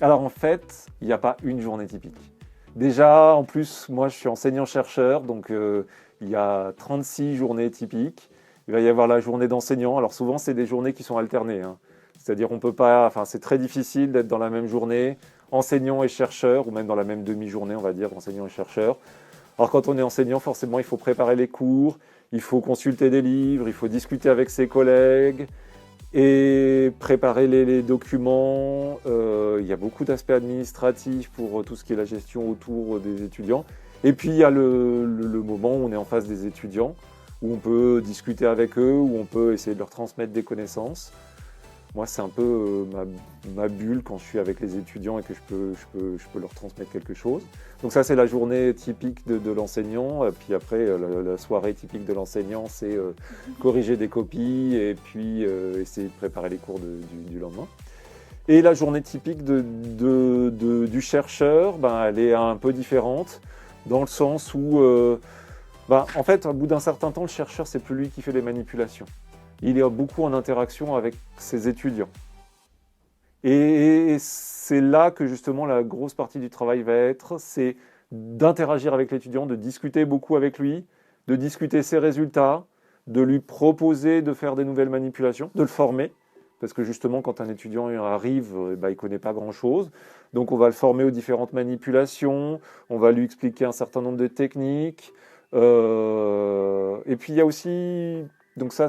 Alors en fait, il n'y a pas une journée typique. Déjà, en plus, moi je suis enseignant-chercheur, donc il y a 36 journées typiques. Il va y avoir la journée d'enseignant. Alors souvent, c'est des journées qui sont alternées, hein. C'est-à-dire, on peut pas, enfin, c'est très difficile d'être dans la même journée, enseignant et chercheur, ou même dans la même demi-journée, on va dire, enseignant et chercheur. Alors quand on est enseignant, forcément, il faut préparer les cours, il faut consulter des livres, il faut discuter avec ses collègues, et préparer les documents. Il y a beaucoup d'aspects administratifs pour tout ce qui est la gestion autour des étudiants. Et puis il y a le moment où on est en face des étudiants, où on peut discuter avec eux, où on peut essayer de leur transmettre des connaissances. Moi, c'est un peu ma bulle quand je suis avec les étudiants et que je peux leur transmettre quelque chose. Donc ça, c'est la journée typique de l'enseignant. Et puis après, la soirée typique de l'enseignant, c'est corriger des copies et puis essayer de préparer les cours du lendemain. Et la journée typique du chercheur, ben, elle est un peu différente dans le sens où, en fait, au bout d'un certain temps, le chercheur, c'est plus lui qui fait les manipulations. Il est beaucoup en interaction avec ses étudiants. Et c'est là que justement la grosse partie du travail va être, c'est d'interagir avec l'étudiant, de discuter beaucoup avec lui, de discuter ses résultats, de lui proposer de faire des nouvelles manipulations, de le former. Parce que justement, quand un étudiant arrive, il ne connaît pas grand-chose. Donc on va le former aux différentes manipulations, on va lui expliquer un certain nombre de techniques. Et puis il y a aussi donc ça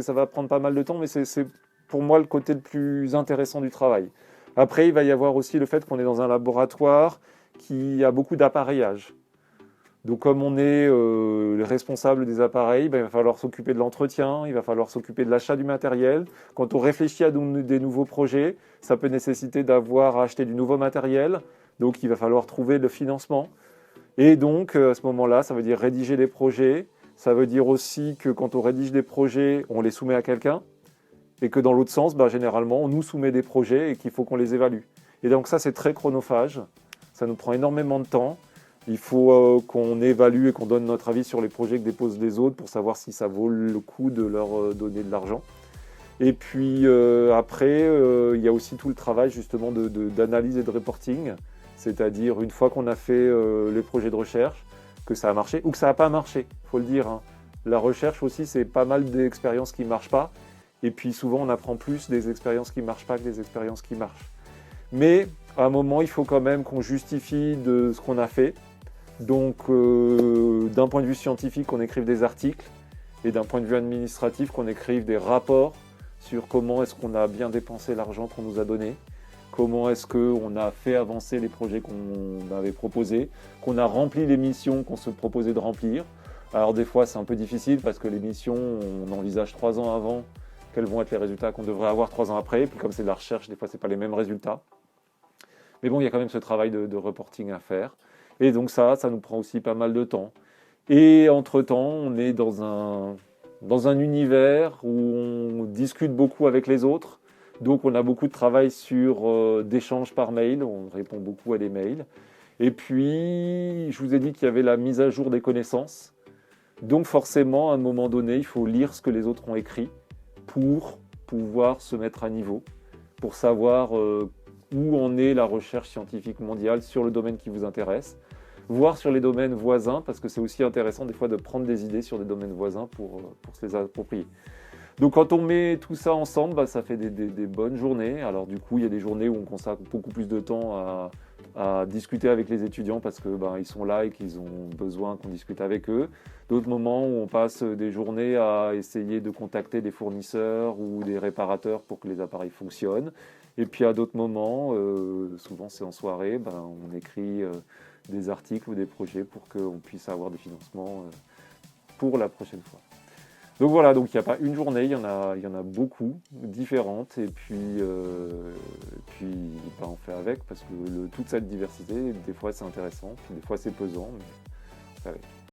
va prendre pas mal de temps, mais c'est pour moi le côté le plus intéressant du travail. Après, il va y avoir aussi le fait qu'on est dans un laboratoire qui a beaucoup d'appareillage. Donc comme on est le responsable des appareils, ben, il va falloir s'occuper de l'entretien, il va falloir s'occuper de l'achat du matériel. Quand on réfléchit à des nouveaux projets, ça peut nécessiter d'avoir à acheter du nouveau matériel, donc il va falloir trouver le financement. Et donc, à ce moment-là, ça veut dire rédiger des projets. Ça veut dire aussi que quand on rédige des projets, on les soumet à quelqu'un. Et que dans l'autre sens, généralement, on nous soumet des projets et qu'il faut qu'on les évalue. Et donc ça, c'est très chronophage. Ça nous prend énormément de temps. Il faut qu'on évalue et qu'on donne notre avis sur les projets que déposent les autres pour savoir si ça vaut le coup de leur donner de l'argent. Et puis après, il y a aussi tout le travail justement d'analyse et de reporting. C'est-à-dire une fois qu'on a fait les projets de recherche, que ça a marché ou que ça n'a pas marché, il faut le dire, hein. La recherche aussi, c'est pas mal d'expériences qui ne marchent pas. Et puis souvent, on apprend plus des expériences qui ne marchent pas que des expériences qui marchent. Mais à un moment, il faut quand même qu'on justifie de ce qu'on a fait. Donc, d'un point de vue scientifique, qu'on écrive des articles. Et d'un point de vue administratif, qu'on écrive des rapports sur comment est-ce qu'on a bien dépensé l'argent qu'on nous a donné, comment est-ce qu'on a fait avancer les projets qu'on avait proposés, qu'on a rempli les missions qu'on se proposait de remplir. Alors des fois c'est un peu difficile parce que les missions, on envisage 3 ans avant quels vont être les résultats qu'on devrait avoir 3 ans après, et puis comme c'est de la recherche, des fois c'est pas les mêmes résultats. Mais bon, il y a quand même ce travail de reporting à faire. Et donc ça nous prend aussi pas mal de temps. Et entre-temps, on est dans un univers où on discute beaucoup avec les autres. Donc on a beaucoup de travail sur d'échanges par mail, on répond beaucoup à des mails. Et puis, je vous ai dit qu'il y avait la mise à jour des connaissances. Donc forcément, à un moment donné, il faut lire ce que les autres ont écrit pour pouvoir se mettre à niveau, pour savoir où en est la recherche scientifique mondiale sur le domaine qui vous intéresse, voir sur les domaines voisins, parce que c'est aussi intéressant des fois de prendre des idées sur des domaines voisins pour se les approprier. Donc quand on met tout ça ensemble, ça fait des bonnes journées. Alors du coup, il y a des journées où on consacre beaucoup plus de temps à discuter avec les étudiants parce que ils sont là et qu'ils ont besoin qu'on discute avec eux. D'autres moments où on passe des journées à essayer de contacter des fournisseurs ou des réparateurs pour que les appareils fonctionnent. Et puis à d'autres moments, souvent c'est en soirée, on écrit des articles ou des projets pour qu'on puisse avoir des financements pour la prochaine fois. Donc voilà, donc il n'y a pas une journée, il y en a beaucoup, différentes, et puis on fait avec, parce que toute cette diversité, des fois c'est intéressant, puis des fois c'est pesant, mais on fait avec.